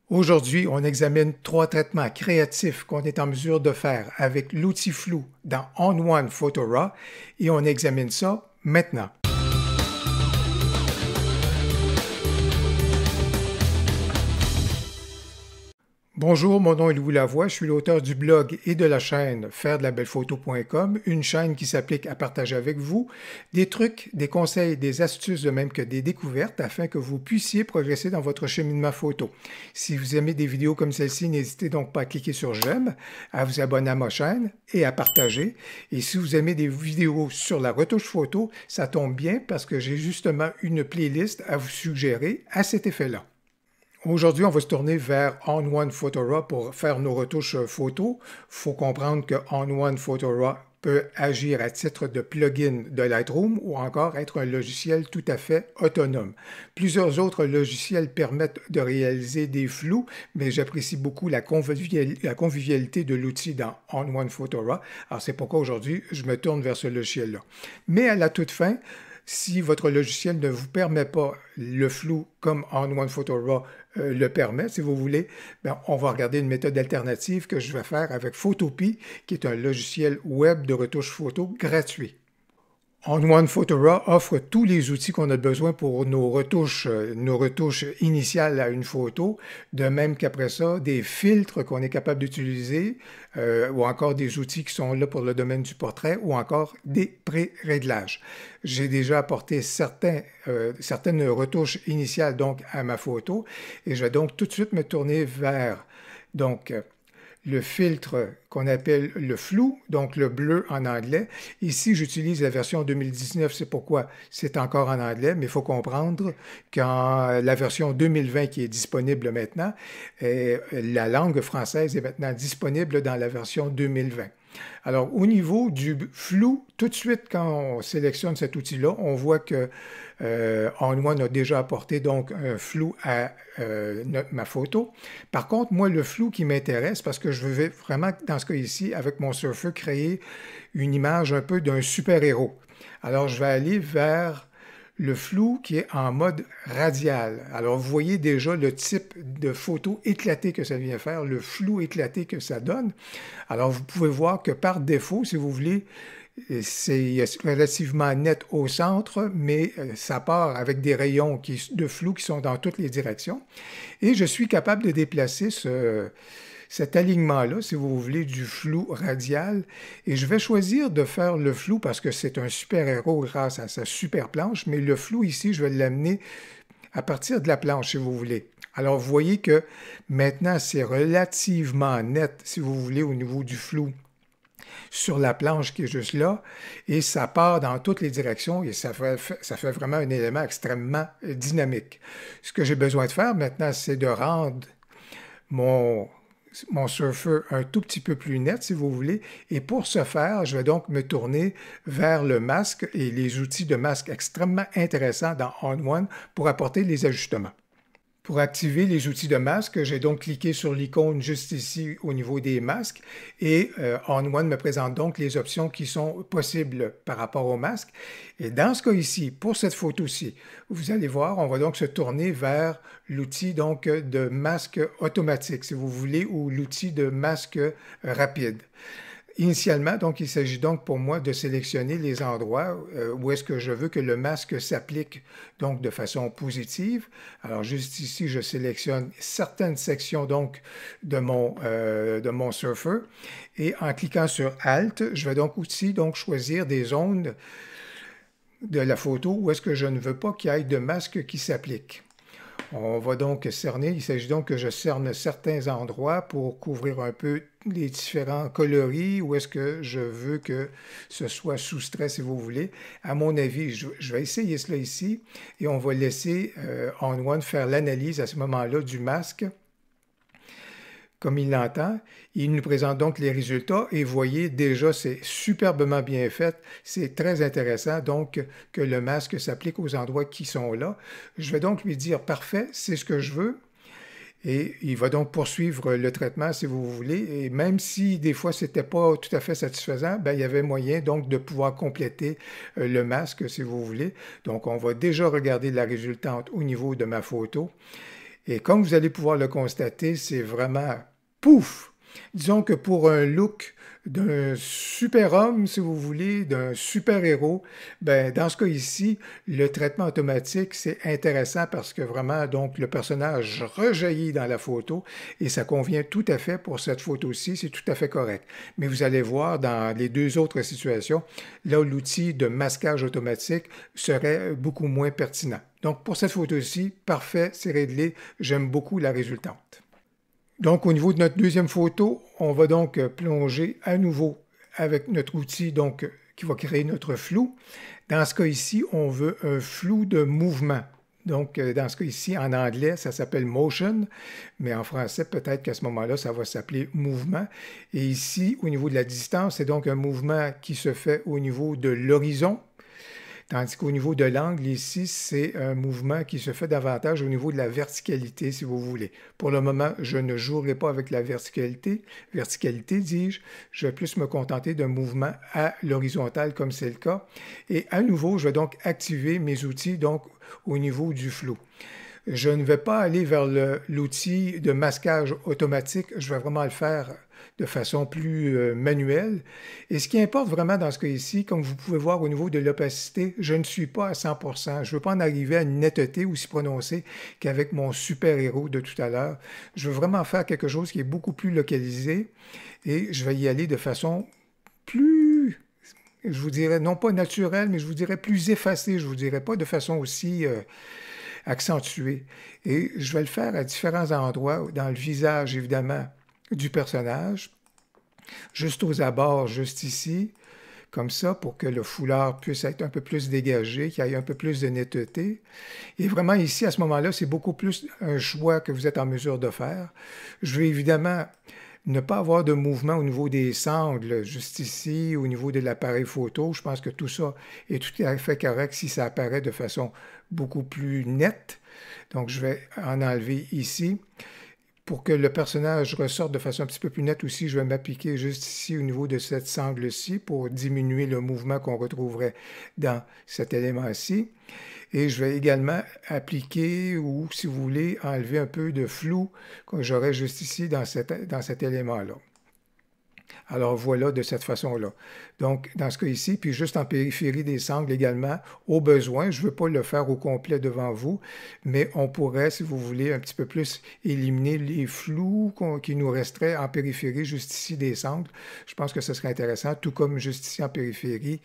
Aujourd'hui, on examine 3 traitements créatifs qu'on est en mesure de faire avec l'outil flou dans ON1 Photo Raw et on examine ça maintenant. Bonjour, mon nom est Louis Lavoie, je suis l'auteur du blog et de la chaîne fairedelaBellePhoto.com, une chaîne qui s'applique à partager avec vous des trucs, des conseils, des astuces, de même que des découvertes afin que vous puissiez progresser dans votre cheminement photo. Si vous aimez des vidéos comme celle-ci, n'hésitez donc pas à cliquer sur j'aime, à vous abonner à ma chaîne et à partager. Et si vous aimez des vidéos sur la retouche photo, ça tombe bien parce que j'ai justement une playlist à vous suggérer à cet effet-là. Aujourd'hui, on va se tourner vers ON1 Photo Raw pour faire nos retouches photo. Il faut comprendre que ON1 Photo Raw peut agir à titre de plugin de Lightroom ou encore être un logiciel tout à fait autonome. Plusieurs autres logiciels permettent de réaliser des flous, mais j'apprécie beaucoup la convivialité de l'outil dans ON1 Photo Raw. Alors c'est pourquoi aujourd'hui, je me tourne vers ce logiciel-là. Mais à la toute fin, si votre logiciel ne vous permet pas le flou comme ON1 Photo Raw le permet, si vous voulez, on va regarder une méthode alternative que je vais faire avec Photopea, qui est un logiciel web de retouche photo gratuit. ON1 Photo Raw offre tous les outils qu'on a besoin pour nos retouches initiales à une photo, de même qu'après ça, des filtres qu'on est capable d'utiliser, ou encore des outils qui sont là pour le domaine du portrait, ou encore des pré-réglages. J'ai déjà apporté certaines retouches initiales donc à ma photo, et je vais donc tout de suite me tourner vers le filtre qu'on appelle le flou, donc le bleu en anglais. Ici, j'utilise la version 2019, c'est pourquoi c'est encore en anglais, mais il faut comprendre qu'en la version 2020 qui est disponible maintenant, la langue française est maintenant disponible dans la version 2020. Alors, au niveau du flou, tout de suite, quand on sélectionne cet outil-là, on voit que ON1 a déjà apporté donc un flou à ma photo. Par contre, moi, le flou qui m'intéresse, parce que je veux vraiment, dans ce cas ici, avec mon surfeur, créer une image un peu d'un super-héros. Alors, je vais aller vers le flou qui est en mode radial. Alors, vous voyez déjà le type de photo éclatée que ça vient faire, le flou éclaté que ça donne. Alors, vous pouvez voir que par défaut, si vous voulez, c'est relativement net au centre, mais ça part avec des rayons de flou qui sont dans toutes les directions. Et je suis capable de déplacer cet alignement-là, si vous voulez, du flou radial. Et je vais choisir de faire le flou parce que c'est un super-héros grâce à sa super planche, mais le flou ici, je vais l'amener à partir de la planche, si vous voulez. Alors, vous voyez que maintenant, c'est relativement net, si vous voulez, au niveau du flou sur la planche qui est juste là, et ça part dans toutes les directions et ça fait vraiment un élément extrêmement dynamique. Ce que j'ai besoin de faire maintenant, c'est de rendre mon surfeur un tout petit peu plus net, si vous voulez. Et pour ce faire, je vais donc me tourner vers le masque et les outils de masque extrêmement intéressants dans ON1 pour apporter les ajustements. Pour activer les outils de masque, j'ai donc cliqué sur l'icône juste ici au niveau des masques et ON1 me présente donc les options qui sont possibles par rapport au masque. Et dans ce cas ici, pour cette photo-ci, vous allez voir, on va donc se tourner vers l'outil donc de masque automatique, si vous voulez, ou l'outil de masque rapide. Initialement, donc, il s'agit donc pour moi de sélectionner les endroits où est-ce que je veux que le masque s'applique donc de façon positive. Alors, juste ici, je sélectionne certaines sections donc de mon surfer et en cliquant sur Alt, je vais donc aussi donc choisir des zones de la photo où est-ce que je ne veux pas qu'il y ait de masque qui s'applique. On va donc cerner, il s'agit donc que je cerne certains endroits pour couvrir un peu les différents coloris, où est-ce que je veux que ce soit soustrait, si vous voulez. À mon avis, je vais essayer cela ici, et on va laisser ON1 faire l'analyse à ce moment-là du masque, comme il l'entend. Il nous présente donc les résultats et voyez déjà c'est superbement bien fait. C'est très intéressant donc que le masque s'applique aux endroits qui sont là. Je vais donc lui dire parfait, c'est ce que je veux. Et il va donc poursuivre le traitement si vous voulez. Et même si des fois ce n'était pas tout à fait satisfaisant, il y avait moyen donc de pouvoir compléter le masque si vous voulez. Donc on va déjà regarder la résultante au niveau de ma photo. Et comme vous allez pouvoir le constater, c'est vraiment pouf! Disons que pour un look d'un super-homme, si vous voulez, d'un super-héros, ben, dans ce cas ici, le traitement automatique, c'est intéressant parce que vraiment, donc, le personnage rejaillit dans la photo et ça convient tout à fait pour cette photo-ci, c'est tout à fait correct. Mais vous allez voir dans les deux autres situations, là, l'outil de masquage automatique serait beaucoup moins pertinent. Donc, pour cette photo-ci, parfait, c'est réglé, j'aime beaucoup la résultante. Donc, au niveau de notre deuxième photo, on va donc plonger à nouveau avec notre outil donc, qui va créer notre flou. Dans ce cas ici, on veut un flou de mouvement. Donc, dans ce cas ici, en anglais, ça s'appelle motion, mais en français, peut-être qu'à ce moment-là, ça va s'appeler mouvement. Et ici, au niveau de la distance, c'est donc un mouvement qui se fait au niveau de l'horizon. Tandis qu'au niveau de l'angle, ici, c'est un mouvement qui se fait davantage au niveau de la verticalité, si vous voulez. Pour le moment, je ne jouerai pas avec la verticalité, dis-je. Je vais plus me contenter d'un mouvement à l'horizontale, comme c'est le cas. Et à nouveau, je vais donc activer mes outils donc, au niveau du flou. Je ne vais pas aller vers l'outil de masquage automatique. Je vais vraiment le faire de façon plus manuelle. Et ce qui importe vraiment dans ce cas ici, comme vous pouvez voir au niveau de l'opacité, je ne suis pas à 100%. Je ne veux pas en arriver à une netteté aussi prononcée qu'avec mon super-héros de tout à l'heure. Je veux vraiment faire quelque chose qui est beaucoup plus localisé et je vais y aller de façon plus, je vous dirais, non pas naturelle, mais je vous dirais plus effacée. Je vous dirais pas de façon aussi accentuée. Et je vais le faire à différents endroits, dans le visage, évidemment, du personnage, juste aux abords, juste ici, comme ça, pour que le foulard puisse être un peu plus dégagé, qu'il y ait un peu plus de netteté. Et vraiment ici, à ce moment-là, c'est beaucoup plus un choix que vous êtes en mesure de faire. Je vais évidemment ne pas avoir de mouvement au niveau des sangles, juste ici, au niveau de l'appareil photo. Je pense que tout ça est tout à fait correct si ça apparaît de façon beaucoup plus nette. Donc, je vais en enlever ici. Pour que le personnage ressorte de façon un petit peu plus nette aussi, je vais m'appliquer juste ici au niveau de cette sangle-ci pour diminuer le mouvement qu'on retrouverait dans cet élément-ci. Et je vais également appliquer ou, si vous voulez, enlever un peu de flou que j'aurais juste ici dans cet élément-là. Alors voilà, de cette façon-là. Donc, dans ce cas ici, puis juste en périphérie des sangles également, au besoin, je ne veux pas le faire au complet devant vous, mais on pourrait, si vous voulez, un petit peu plus éliminer les flous qui nous resteraient en périphérie, juste ici des sangles. Je pense que ce serait intéressant, tout comme juste ici en périphérie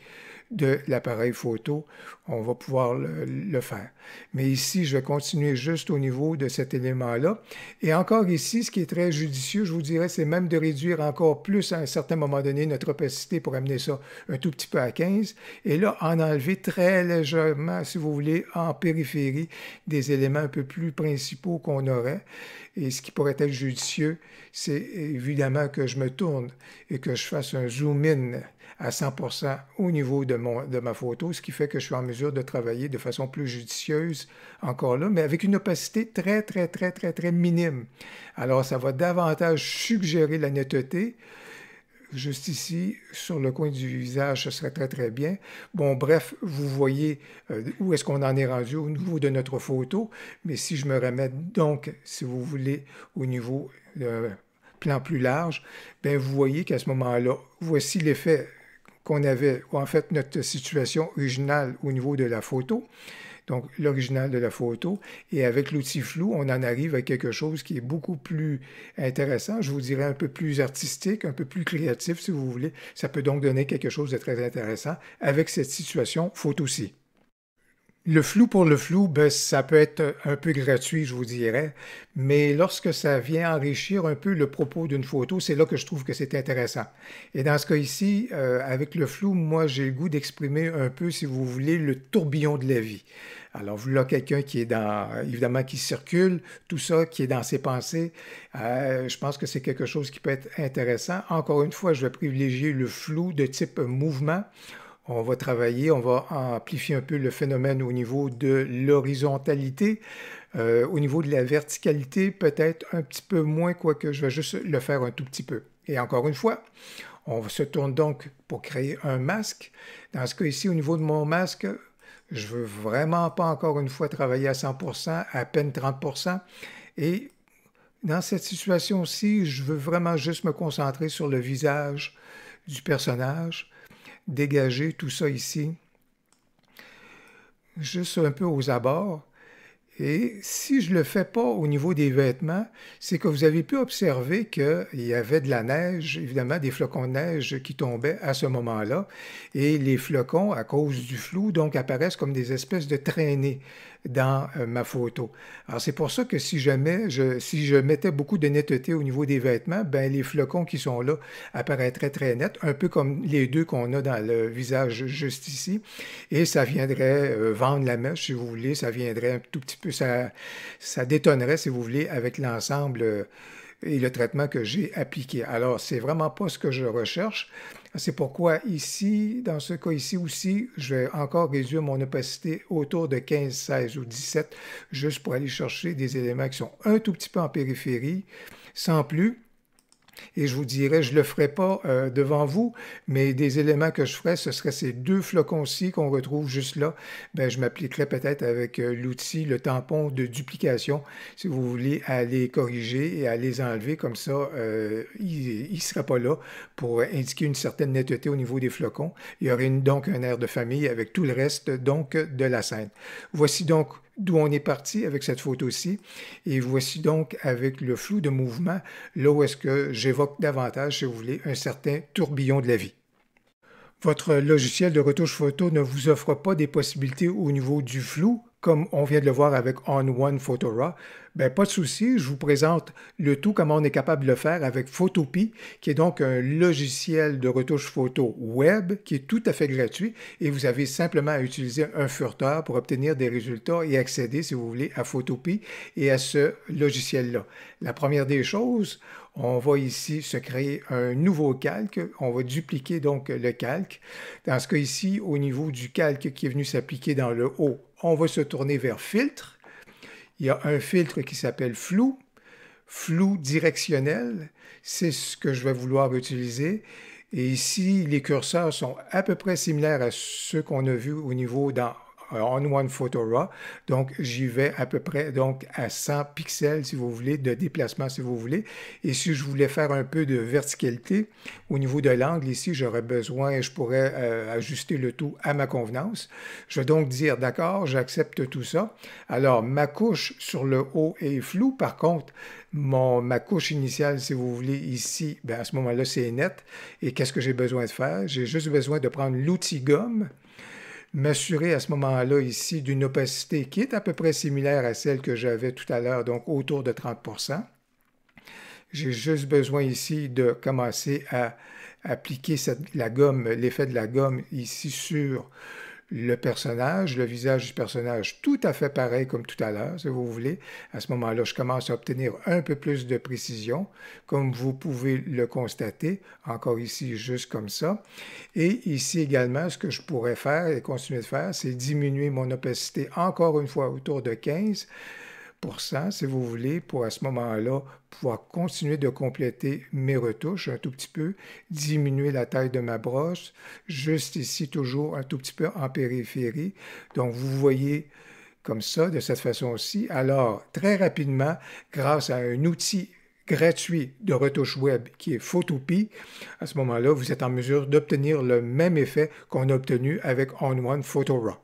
de l'appareil photo, on va pouvoir le faire. Mais ici, je vais continuer juste au niveau de cet élément-là. Et encore ici, ce qui est très judicieux, je vous dirais, c'est même de réduire encore plus à un certain moment donné notre opacité pour amener ça un tout petit peu à 15. Et là, en enlever très légèrement, si vous voulez, en périphérie, des éléments un peu plus principaux qu'on aurait. Et ce qui pourrait être judicieux, c'est évidemment que je me tourne et que je fasse un zoom-in à 100% au niveau de ma photo, ce qui fait que je suis en mesure de travailler de façon plus judicieuse encore là, mais avec une opacité très, très, très, très, très minime. Alors, ça va davantage suggérer la netteté. Juste ici, sur le coin du visage, ce serait très, très bien. Bon, bref, vous voyez où est-ce qu'on en est rendu au niveau de notre photo. Mais si je me remets donc, si vous voulez, au niveau plan plus large, bien, vous voyez qu'à ce moment-là, voici l'effet qu'on avait, ou en fait notre situation originale au niveau de la photo, donc l'original de la photo, et avec l'outil flou, on en arrive à quelque chose qui est beaucoup plus intéressant, je vous dirais un peu plus artistique, un peu plus créatif si vous voulez. Ça peut donc donner quelque chose de très intéressant avec cette situation photo-ci. Le flou pour le flou, ben, ça peut être un peu gratuit, je vous dirais, mais lorsque ça vient enrichir un peu le propos d'une photo, c'est là que je trouve que c'est intéressant. Et dans ce cas ici, avec le flou, moi, j'ai le goût d'exprimer un peu, si vous voulez, le tourbillon de la vie. Alors, voilà quelqu'un qui est évidemment, qui circule, tout ça, qui est dans ses pensées. Je pense que c'est quelque chose qui peut être intéressant. Encore une fois, je vais privilégier le flou de type mouvement. On va travailler, on va amplifier un peu le phénomène au niveau de l'horizontalité. Au niveau de la verticalité, peut-être un petit peu moins, quoique je vais juste le faire un tout petit peu. Et encore une fois, on se tourne donc pour créer un masque. Dans ce cas ici, au niveau de mon masque, je ne veux vraiment pas encore une fois travailler à 100%, à peine 30%. Et dans cette situation-ci, je veux vraiment juste me concentrer sur le visage du personnage, dégager tout ça ici, juste un peu aux abords. Et si je ne le fais pas au niveau des vêtements, c'est que vous avez pu observer qu'il y avait de la neige, évidemment des flocons de neige qui tombaient à ce moment-là. Et les flocons, à cause du flou, donc apparaissent comme des espèces de traînées dans ma photo. Alors c'est pour ça que si je mettais beaucoup de netteté au niveau des vêtements, ben les flocons qui sont là apparaîtraient très nets, un peu comme les deux qu'on a dans le visage juste ici. Et ça viendrait vendre la mèche, si vous voulez, ça viendrait un tout petit peu, ça détonnerait, si vous voulez, avec l'ensemble et le traitement que j'ai appliqué. Alors, c'est vraiment pas ce que je recherche. C'est pourquoi ici, dans ce cas ici aussi, je vais encore réduire mon opacité autour de 15, 16 ou 17, juste pour aller chercher des éléments qui sont un tout petit peu en périphérie, sans plus. Et je vous dirais, je ne le ferai pas devant vous, mais des éléments que je ferais, ce seraient ces deux flocons-ci qu'on retrouve juste là. Ben, je m'appliquerai peut-être avec l'outil, le tampon de duplication, si vous voulez, à les corriger et à les enlever. Comme ça, il ne sera pas là pour indiquer une certaine netteté au niveau des flocons. Il y aurait donc un air de famille avec tout le reste donc de la scène. Voici donc d'où on est parti avec cette photo-ci. Et voici donc avec le flou de mouvement, là où est-ce que j'évoque davantage, si vous voulez, un certain tourbillon de la vie. Votre logiciel de retouche photo ne vous offre pas des possibilités au niveau du flou, comme on vient de le voir avec On1 Photo Raw. Ben, pas de souci, je vous présente le tout, comment on est capable de le faire avec Photopea, qui est donc un logiciel de retouche photo web qui est tout à fait gratuit et vous avez simplement à utiliser un furteur pour obtenir des résultats et accéder, si vous voulez, à Photopea et à ce logiciel-là. La première des choses, on va ici se créer un nouveau calque. On va dupliquer donc le calque. Dans ce cas ici, au niveau du calque qui est venu s'appliquer dans le haut, on va se tourner vers filtre. Il y a un filtre qui s'appelle flou. Flou directionnel, c'est ce que je vais vouloir utiliser. Et ici, les curseurs sont à peu près similaires à ceux qu'on a vus au niveau dans On1 Photo Raw. Donc, j'y vais à peu près donc, à 100 pixels, si vous voulez, de déplacement, si vous voulez. Et si je voulais faire un peu de verticalité au niveau de l'angle, ici, j'aurais besoin, je pourrais ajuster le tout à ma convenance. Je vais donc dire, d'accord, j'accepte tout ça. Alors, ma couche sur le haut est floue. Par contre, ma couche initiale, si vous voulez, ici, bien, à ce moment-là, c'est net. Et qu'est-ce que j'ai besoin de faire? J'ai juste besoin de prendre l'outil gomme, m'assurer à ce moment-là ici d'une opacité qui est à peu près similaire à celle que j'avais tout à l'heure, donc autour de 30%. J'ai juste besoin ici de commencer à appliquer la gomme, l'effet de la gomme ici sur le personnage, le visage du personnage, tout à fait pareil comme tout à l'heure, si vous voulez. À ce moment-là, je commence à obtenir un peu plus de précision, comme vous pouvez le constater, encore ici, juste comme ça. Et ici également, ce que je pourrais faire et continuer de faire, c'est diminuer mon opacité encore une fois autour de 15%, si vous voulez, pour à ce moment-là pouvoir continuer de compléter mes retouches un tout petit peu, diminuer la taille de ma brosse, juste ici toujours un tout petit peu en périphérie. Donc vous voyez comme ça, de cette façon-ci. Alors très rapidement, grâce à un outil gratuit de retouche web qui est Photopea, à ce moment-là, vous êtes en mesure d'obtenir le même effet qu'on a obtenu avec On1 Photo Raw.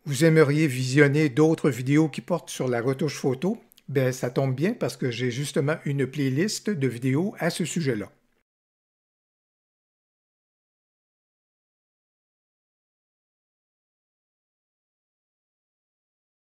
Vous aimeriez visionner d'autres vidéos qui portent sur la retouche photo? Ben, ça tombe bien parce que j'ai justement une playlist de vidéos à ce sujet-là.